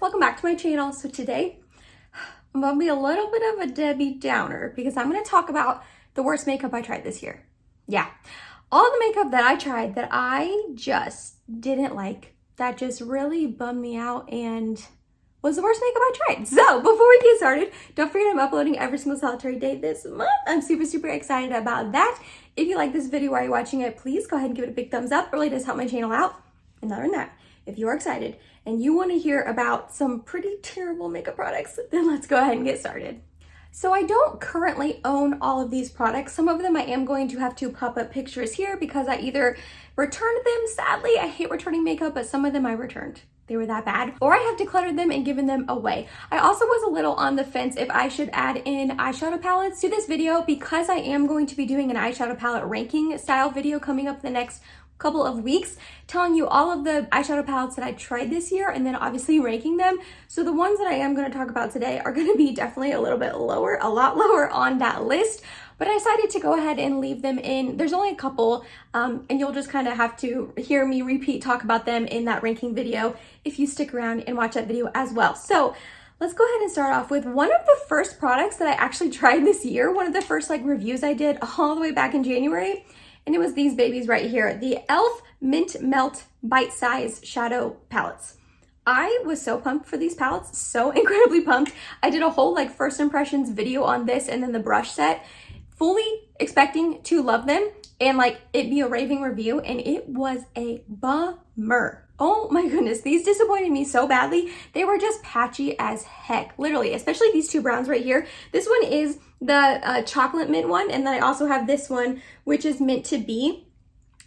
welcome back to my channel. So today I'm gonna be a little bit of a Debbie Downer because I'm gonna talk about the worst makeup I tried this year. Yeah, all the makeup that I tried that I just didn't like, that just really bummed me out and was the worst makeup I tried. So before we get started, don't forget I'm uploading every single solitary day this month. I'm super excited about that. If you like this video while you're watching it, please go ahead and give it a big thumbs up. It really does help my channel out. And other than that, if you're excited and you want to hear about some pretty terrible makeup products, then let's go ahead and get started. So I don't currently own all of these products. Some of them I am going to have to pop up pictures here because I either returned them. Sadly, I hate returning makeup, but some of them I returned. They were that bad. Or I have decluttered them and given them away. I also was a little on the fence if I should add in eyeshadow palettes to this video because I am going to be doing an eyeshadow palette ranking style video coming up the next couple of weeks, telling you all of the eyeshadow palettes that I tried this year and then obviously ranking them. So the ones that I am going to talk about today are going to be definitely a little bit lower, a lot lower on that list, but I decided to go ahead and leave them in. There's only a couple, and you'll just kind of have to hear me talk about them in that ranking video if you stick around and watch that video as well. So let's go ahead and start off with one of the first products that I actually tried this year, one of the first reviews I did all the way back in January. And it was these babies right here, the e.l.f. Mint Melt Bite Size Shadow Palettes. I was so pumped for these palettes, so incredibly pumped. I did a whole first impressions video on this and then the brush set, fully expecting to love them and it be a raving review, and it was a bummer. Oh my goodness, these disappointed me so badly. They were just patchy as heck, literally, especially these two browns right here. This one is the chocolate mint one, and then I also have this one, which is meant to be.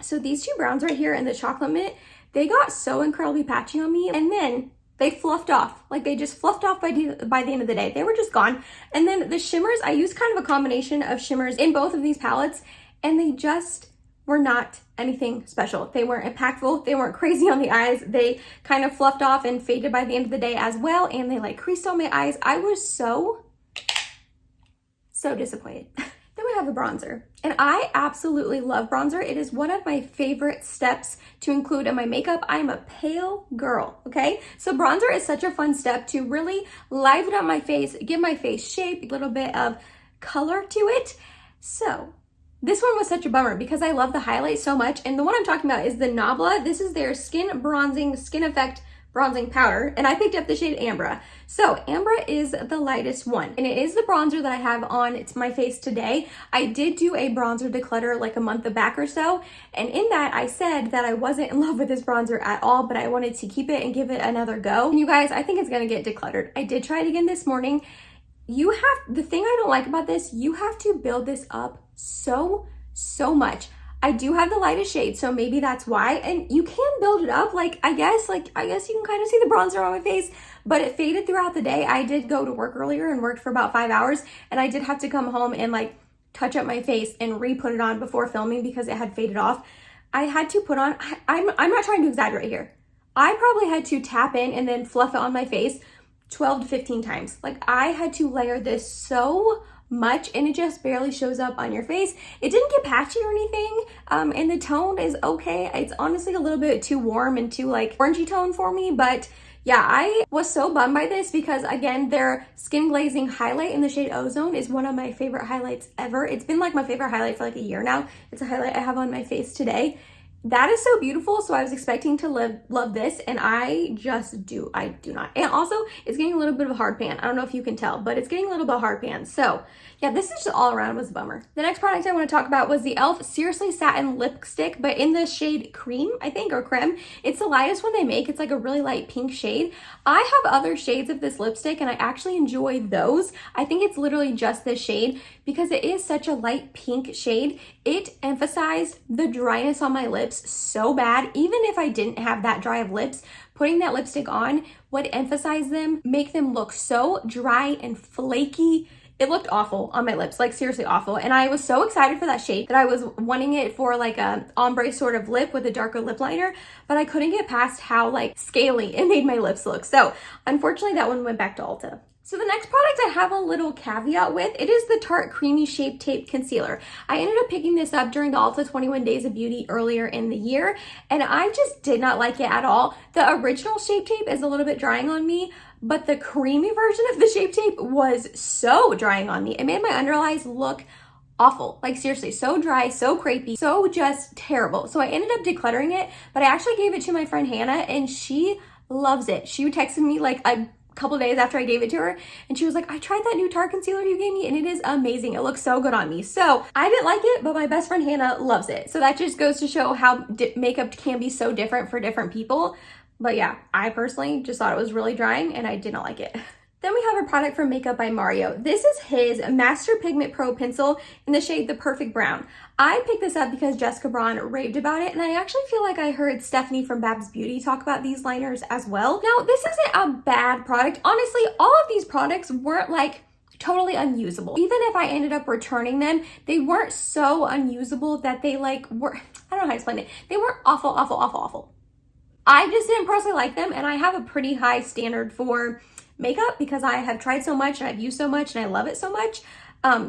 So these two browns right here and the chocolate mint, they got so incredibly patchy on me, and then they fluffed off. They just fluffed off by the end of the day. They were just gone. And then the shimmers, I used kind of a combination of shimmers in both of these palettes, and they just were not anything special. They weren't impactful. They weren't crazy on the eyes. They kind of fluffed off and faded by the end of the day as well, and they creased on my eyes. I was so disappointed. Then we have the bronzer, and I absolutely love bronzer. It is one of my favorite steps to include in my makeup. I'm a pale girl, okay? So bronzer is such a fun step to really liven up my face, give my face shape, a little bit of color to it. So this one was such a bummer because I love the highlight so much, and the one I'm talking about is the Nabla. This is their Skin Bronzing Skin Effect bronzing powder, and I picked up the shade Ambra. So Ambra is the lightest one, and it is the bronzer that I have on my face today. I did do a bronzer declutter a month back or so, and in that I said that I wasn't in love with this bronzer at all, but I wanted to keep it and give it another go. And you guys, I think it's gonna get decluttered. I did try it again this morning. The thing I don't like about this, you have to build this up so much. I do have the lightest shade, so maybe that's why. And you can build it up. I guess you can kind of see the bronzer on my face, but it faded throughout the day. I did go to work earlier and worked for about 5 hours, and I did have to come home and touch up my face and re-put it on before filming because it had faded off. I had to put on, I'm not trying to exaggerate here. I probably had to tap in and then fluff it on my face 12 to 15 times. I had to layer this so much, and it just barely shows up on your face. It didn't get patchy or anything, and the tone is okay. It's honestly a little bit too warm and too orangey tone for me, but yeah, I was so bummed by this because again, their Skin Glazing highlight in the shade Ozone is one of my favorite highlights ever. It's been my favorite highlight for a year now. It's a highlight I have on my face today. That is so beautiful, so I was expecting to love this, and I do not. And also, it's getting a little bit of a hard pan. I don't know if you can tell, but it's getting a little bit hard pan. So yeah, this is just all around was a bummer. The next product I want to talk about was the e.l.f. Seriously Satin Lipstick, but in the shade Cream, I think, or Creme. It's the lightest one they make. It's a really light pink shade. I have other shades of this lipstick, and I actually enjoy those. I think it's literally just this shade because it is such a light pink shade. It emphasized the dryness on my lips so bad. Even if I didn't have that dry of lips, putting that lipstick on would emphasize them, make them look so dry and flaky. It looked awful on my lips, seriously awful. And I was so excited for that shade that I was wanting it for a ombre sort of lip with a darker lip liner, but I couldn't get past how scaly it made my lips look. So unfortunately that one went back to Ulta. So the next product I have a little caveat with, it is the Tarte Creamy Shape Tape Concealer. I ended up picking this up during the Ulta 21 Days of Beauty earlier in the year, and I just did not like it at all. The original Shape Tape is a little bit drying on me, but the creamy version of the Shape Tape was so drying on me. It made my under eyes look awful. Like seriously, so dry, so crepey, so just terrible. So I ended up decluttering it, but I actually gave it to my friend Hannah and she loves it. She texted me like a couple days after I gave it to her and she was like, I tried that new Tarte concealer you gave me and it is amazing. It looks so good on me. So I didn't like it, but my best friend Hannah loves it. So that just goes to show how makeup can be so different for different people. But yeah, I personally just thought it was really drying and I did not like it. Then we have a product from Makeup by Mario. This is his Master Pigment Pro Pencil in the shade The Perfect Brown. I picked this up because Jessica Braun raved about it, and I actually feel like I heard Stephanie from Babs Beauty talk about these liners as well. Now, this isn't a bad product. Honestly, all of these products weren't like totally unusable. Even if I ended up returning them, they weren't so unusable that they like were, I don't know how to explain it. They weren't awful, awful, awful, awful. I just didn't personally like them, and I have a pretty high standard for makeup because I have tried so much and I've used so much and I love it so much.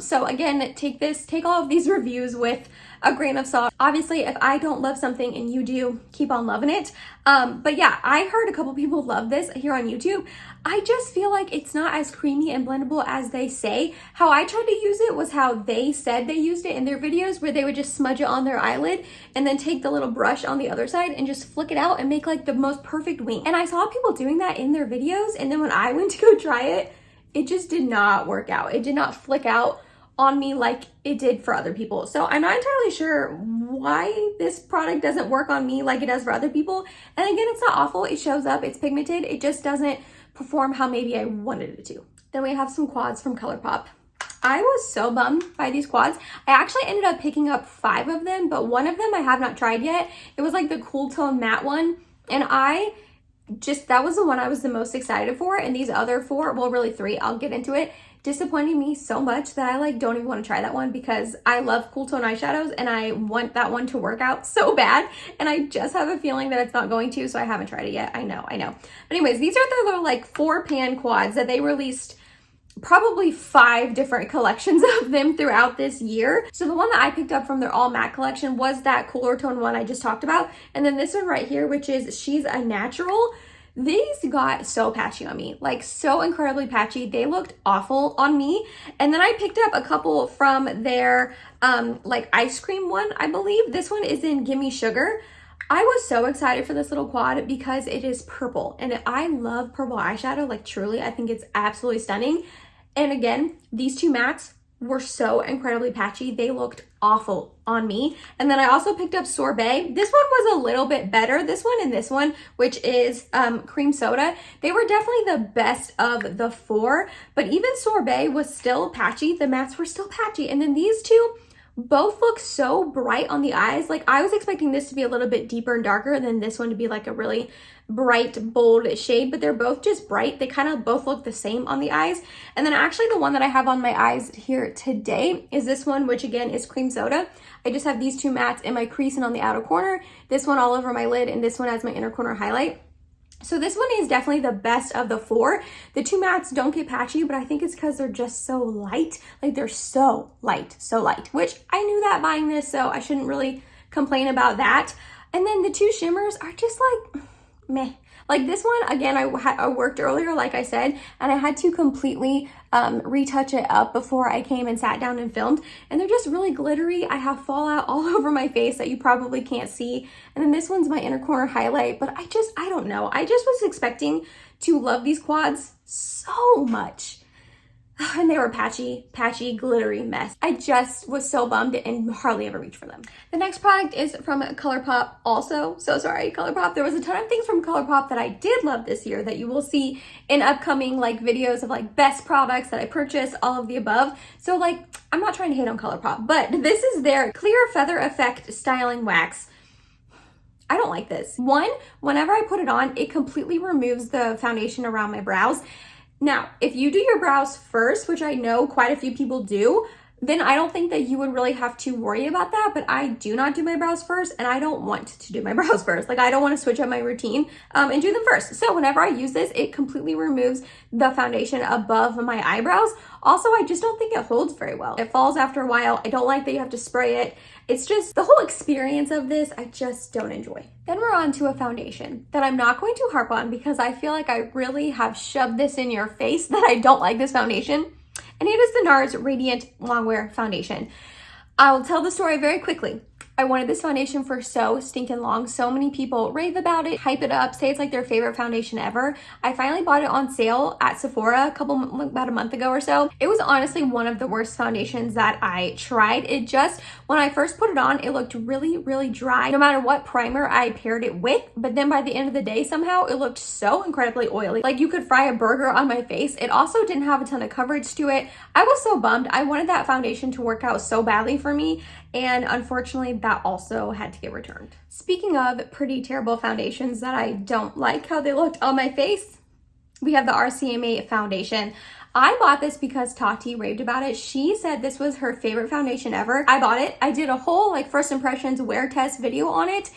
So again, take all of these reviews with a grain of salt. Obviously, if I don't love something and you do, keep on loving it. But yeah, I heard a couple people love this here on YouTube. I just feel like it's not as creamy and blendable as they say. How I tried to use it was how they said they used it in their videos, where they would just smudge it on their eyelid and then take the little brush on the other side and just flick it out and make like the most perfect wing. And I saw people doing that in their videos, and then when I went to go try it, it just did not work out. It did not flick out on me like it did for other people. So I'm not entirely sure why this product doesn't work on me like it does for other people. And again, it's not awful. It shows up, it's pigmented. It just doesn't perform how maybe I wanted it to. Then we have some quads from ColourPop. I was so bummed by these quads. I actually ended up picking up 5 of them, but one of them I have not tried yet. It was like the Cool Tone Matte one. And that was the one I was the most excited for, and these other 4, well really 3, I'll get into it, disappointed me so much that I like don't even want to try that one because I love cool tone eyeshadows and I want that one to work out so bad, and I just have a feeling that it's not going to, so I haven't tried it yet. I know. But anyways, these are their little like 4 pan quads that they released probably 5 different collections of them throughout this year. So the one that I picked up from their all matte collection was that cooler tone one I just talked about. And then this one right here, which is She's a Natural. These got so patchy on me, like so incredibly patchy. They looked awful on me. And then I picked up a couple from their like ice cream one, I believe. This one is in Gimme Sugar. I was so excited for this little quad because it is purple, and I love purple eyeshadow, like truly. I think it's absolutely stunning. And again, these 2 mattes were so incredibly patchy. They looked awful on me. And then I also picked up Sorbet. This one was a little bit better. This one and this one, which is cream soda. They were definitely the best of the 4, but even Sorbet was still patchy. The mattes were still patchy. And then these 2 both look so bright on the eyes. Like I was expecting this to be a little bit deeper and darker than this one to be like a really bright, bold shade, but they're both just bright. They kind of both look the same on the eyes. And then actually the one that I have on my eyes here today is this one, which again is cream soda. I just have these 2 mattes in my crease and on the outer corner, this one all over my lid, and this one as my inner corner highlight. So this one is definitely the best of the 4. The 2 mattes don't get patchy, but I think it's because they're just so light. Like they're so light, which I knew that buying this, so I shouldn't really complain about that. And then the 2 shimmers are just like meh. Like this one, again, I worked earlier, like I said, and I had to completely retouch it up before I came and sat down and filmed. And they're just really glittery. I have fallout all over my face that you probably can't see. And then this one's my inner corner highlight, but I don't know. I just was expecting to love these quads so much. And they were patchy, glittery mess. I just was so bummed and hardly ever reached for them. The next product is from ColourPop also. So sorry, ColourPop. There was a ton of things from ColourPop that I did love this year that you will see in upcoming like videos of like best products that I purchased, all of the above. So like, I'm not trying to hate on ColourPop, but this is their Clear Feather Effect Styling Wax. I don't like this. One, whenever I put it on, it completely removes the foundation around my brows. Now, if you do your brows first, which I know quite a few people do, then I don't think that you would really have to worry about that. But I do not do my brows first, and I don't want to do my brows first. Like, I don't want to switch up my routine and do them first. So whenever I use this, it completely removes the foundation above my eyebrows. Also, I just don't think it holds very well. It falls after a while. I don't like that you have to spray it. It's just the whole experience of this, I just don't enjoy. Then we're on to a foundation that I'm not going to harp on because I feel like I really have shoved this in your face that I don't like this foundation. And it is the NARS Radiant Longwear Foundation. I'll tell the story very quickly. I wanted this foundation for so stinking long. So many people rave about it, hype it up, say it's like their favorite foundation ever. I finally bought it on sale at Sephora about a month ago or so. It was honestly one of the worst foundations that I tried. It just, when I first put it on, it looked really, really dry, no matter what primer I paired it with. But then by the end of the day, somehow it looked so incredibly oily. Like you could fry a burger on my face. It also didn't have a ton of coverage to it. I was so bummed. I wanted that foundation to work out so badly for me. And unfortunately, that also had to get returned. Speaking of pretty terrible foundations that I don't like how they looked on my face, we have the RCMA foundation. I bought this because Tati raved about it. She said this was her favorite foundation ever. I bought it. I did a whole like first impressions wear test video on it.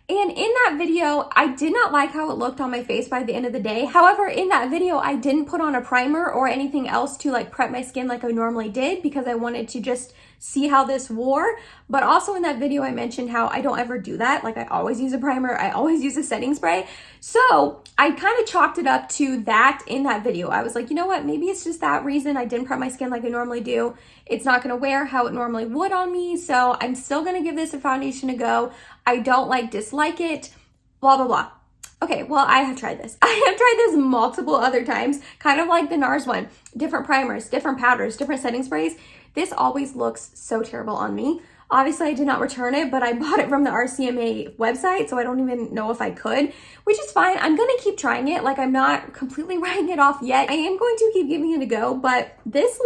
And in that video, I did not like how it looked on my face by the end of the day. However, in that video, I didn't put on a primer or anything else to like prep my skin like I normally did because I wanted to just see how this wore. But also in that video, I mentioned how I don't ever do that. Like I always use a primer. I always use a setting spray. So I kind of chalked it up to that in that video. I was like, you know what? Maybe it's just that reason. I didn't prep my skin like I normally do. It's not going to wear how it normally would on me. So I'm still going to give this a foundation a go. I don't dislike it, blah, blah, blah. Okay, well, I have tried this. I have tried this multiple other times, kind of like the NARS one. Different primers, different powders, different setting sprays. This always looks so terrible on me. Obviously, I did not return it, but I bought it from the RCMA website, so I don't even know if I could, which is fine. I'm going to keep trying it. Like, I'm not completely writing it off yet. I am going to keep giving it a go, but this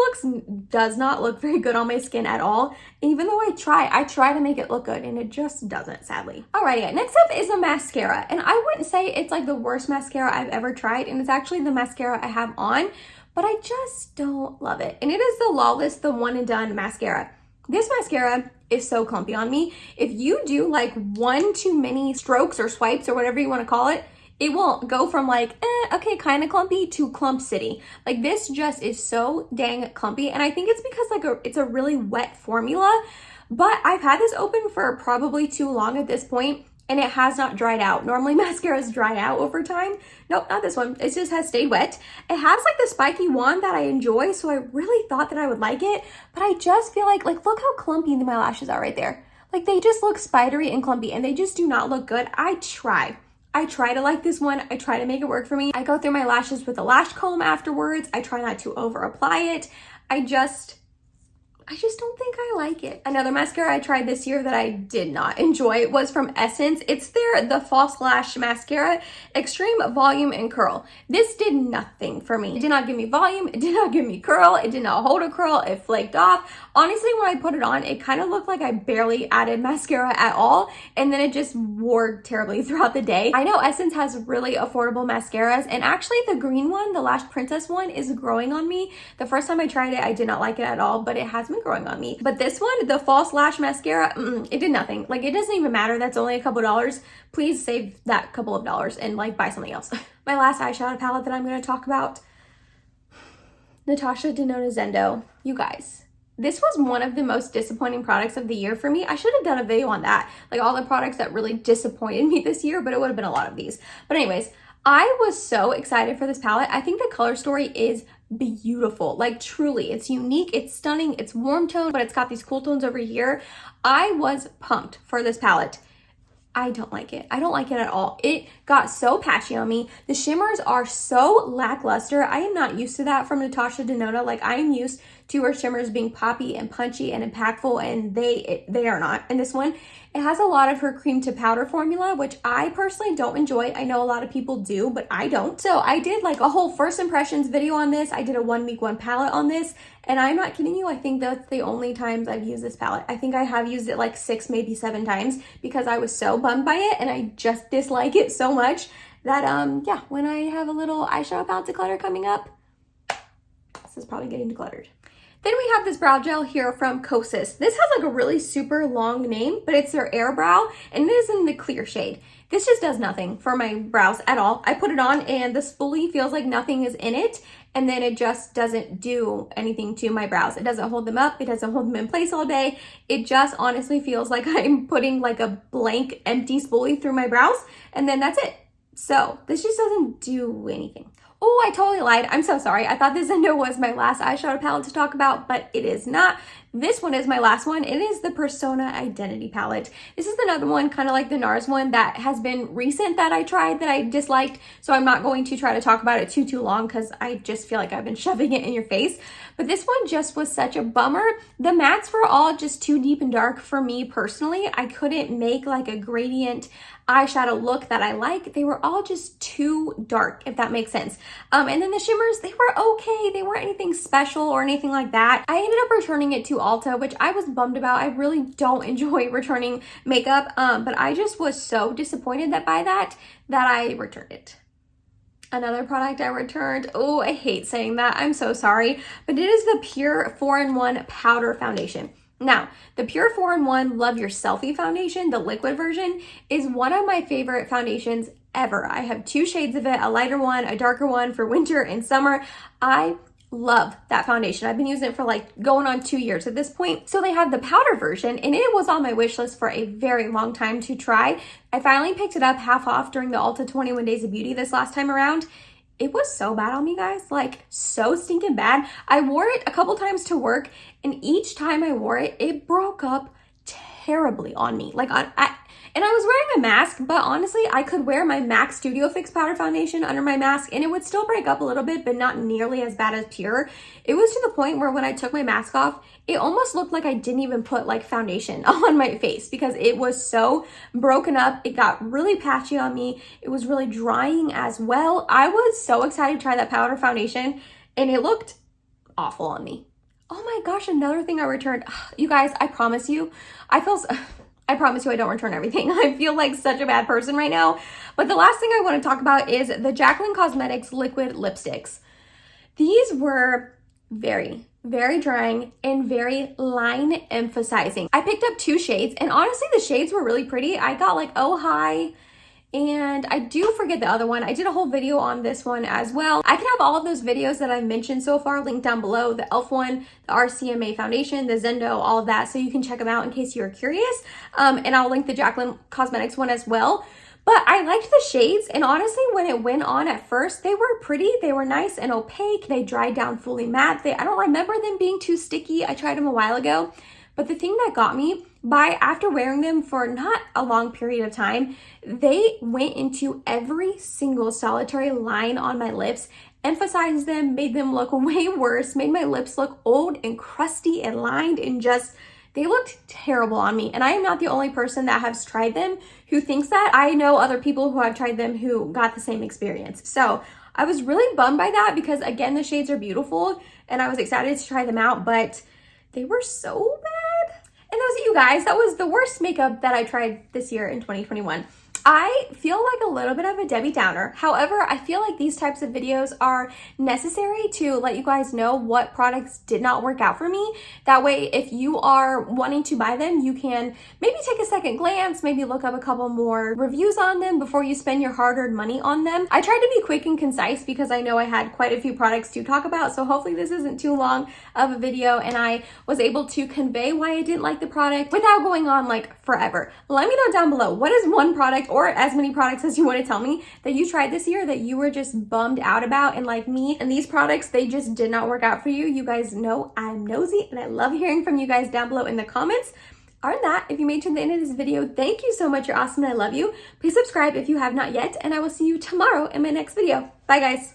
does not look very good on my skin at all. Even though I try to make it look good, and it just doesn't, sadly. Alrighty, next up is a mascara, and I wouldn't say it's like the worst mascara I've ever tried, and it's actually the mascara I have on, but I just don't love it. And it is the Lawless, the One and Done mascara. This mascara is so clumpy on me. If you do like one too many strokes or swipes or whatever you want to call it, it will go from like, okay, kind of clumpy to clump city. Like this just is so dang clumpy. And I think it's because like it's a really wet formula, but I've had this open for probably too long at this point and it has not dried out. Normally mascaras dry out over time. Nope, not this one. It just has stayed wet. It has like the spiky wand that I enjoy, so I really thought that I would like it, but I just feel like look how clumpy my lashes are right there. Like they just look spidery and clumpy and they just do not look good. I try to like this one. I try to make it work for me. I go through my lashes with a lash comb afterwards. I try not to over apply it. I just don't think I like it. Another mascara I tried this year that I did not enjoy was from Essence. It's the False Lash Mascara, Extreme Volume and Curl. This did nothing for me. It did not give me volume. It did not give me curl. It did not hold a curl. It flaked off. Honestly, when I put it on, it kind of looked like I barely added mascara at all. And then it just wore terribly throughout the day. I know Essence has really affordable mascaras. And actually the green one, the Lash Princess one, is growing on me. The first time I tried it, I did not like it at all, but it has been growing on me. But this one, the False Lash Mascara, it did nothing. Like it doesn't even matter. That's only a couple dollars. Please save that couple of dollars and like buy something else. My last eyeshadow palette that I'm going to talk about, Natasha Denona Zendo. You guys, this was one of the most disappointing products of the year for me. I should have done a video on that, like all the products that really disappointed me this year, but it would have been a lot of these. But anyways, I was so excited for this palette. I think the color story is beautiful. Like truly, it's unique, it's stunning, it's warm tone, but it's got these cool tones over here. I was pumped for this palette. I don't like it. I don't like it at all. It got so patchy on me. The shimmers are so lackluster. I am not used to that from Natasha Denona. Like I am used to her shimmers being poppy and punchy and impactful, and they are not. And this one, it has a lot of her cream to powder formula, which I personally don't enjoy. I know a lot of people do, but I don't. So I did like a whole first impressions video on this. I did a 1 week 1 palette on this, and I'm not kidding you. I think that's the only times I've used this palette. I think I have used it like 6, maybe 7 times because I was so bummed by it and I just dislike it so much that yeah, when I have a little eyeshadow palette declutter coming up, this is probably getting decluttered. Then we have this brow gel here from Kosas. This has like a really super long name, but it's their Air Brow, and it is in the clear shade. This just does nothing for my brows at all. I put it on and the spoolie feels like nothing is in it, and then it just doesn't do anything to my brows. It doesn't hold them up. It doesn't hold them in place all day. It just honestly feels like I'm putting like a blank empty spoolie through my brows, and then that's it. So this just doesn't do anything. Oh, I totally lied. I'm so sorry. I thought this Zendo was my last eyeshadow palette to talk about, but it is not. This one is my last one. It is the Persona Identity palette. This is another one, kind of like the NARS one, that has been recent that I tried that I disliked. So I'm not going to try to talk about it too long because I just feel like I've been shoving it in your face. But this one just was such a bummer. The mattes were all just too deep and dark for me personally. I couldn't make like a gradient eyeshadow look that I like. They were all just too dark, if that makes sense. And then the shimmers, they were okay. They weren't anything special or anything like that. I ended up returning it to Ulta, which I was bummed about. I really don't enjoy returning makeup, but I just was so disappointed by that I returned it. Another product I returned, oh, I hate saying that. I'm so sorry, but it is the Pure 4-in-1 Powder Foundation. Now, the Pure 4-in-1 Love Your Selfie Foundation, the liquid version, is one of my favorite foundations ever. I have 2 shades of it, a lighter one, a darker one for winter and summer. I love that foundation. I've been using it for like going on 2 years at this point. So they have the powder version, and it was on my wish list for a very long time to try. I finally picked it up half off during the Ulta 21 Days of Beauty this last time around. It was so bad on me, guys, like so stinking bad. I wore it a couple times to work, and each time I wore it, it broke up terribly on me. And I was wearing a mask, but honestly, I could wear my MAC Studio Fix powder foundation under my mask and it would still break up a little bit, but not nearly as bad as Pure. It was to the point where when I took my mask off, it almost looked like I didn't even put like foundation on my face because it was so broken up. It got really patchy on me. It was really drying as well. I was so excited to try that powder foundation and it looked awful on me. Oh my gosh, another thing I returned. You guys, I promise you, I promise you I don't return everything. I feel like such a bad person right now. But the last thing I want to talk about is the Jaclyn Cosmetics liquid lipsticks. These were very, very drying and very line emphasizing. I picked up 2 shades and honestly the shades were really pretty. I got like Oh Hi, and I do forget the other one. I did a whole video on this one as well. I can have all of those videos that I've mentioned so far linked down below, the e.l.f. one, the RCMA foundation, the Zendo, all of that, so you can check them out in case you're curious. And I'll link the Jaclyn Cosmetics one as well. But I liked the shades, and honestly, when it went on at first, they were pretty. They were nice and opaque. They dried down fully matte. I don't remember them being too sticky. I tried them a while ago. But the thing that got me, after wearing them for not a long period of time, they went into every single solitary line on my lips, emphasized them, made them look way worse, made my lips look old and crusty and lined, and just, they looked terrible on me. And I am not the only person that has tried them who thinks that. I know other people who have tried them who got the same experience. So I was really bummed by that because, again, the shades are beautiful and I was excited to try them out, but they were so bad. And that was it, you guys. That was the worst makeup that I tried this year in 2021. I feel like a little bit of a Debbie Downer. However, I feel like these types of videos are necessary to let you guys know what products did not work out for me. That way, if you are wanting to buy them, you can maybe take a second glance, maybe look up a couple more reviews on them before you spend your hard-earned money on them. I tried to be quick and concise because I know I had quite a few products to talk about, so hopefully this isn't too long of a video and I was able to convey why I didn't like the product without going on like forever. Let me know down below, what is one product or as many products as you want to tell me that you tried this year that you were just bummed out about, and like me and these products, they just did not work out for you. You guys know I'm nosy and I love hearing from you guys down below in the comments. Other than that, if you made it to the end of this video, thank you so much. You're awesome and I love you. Please subscribe if you have not yet, and I will see you tomorrow in my next video. Bye guys.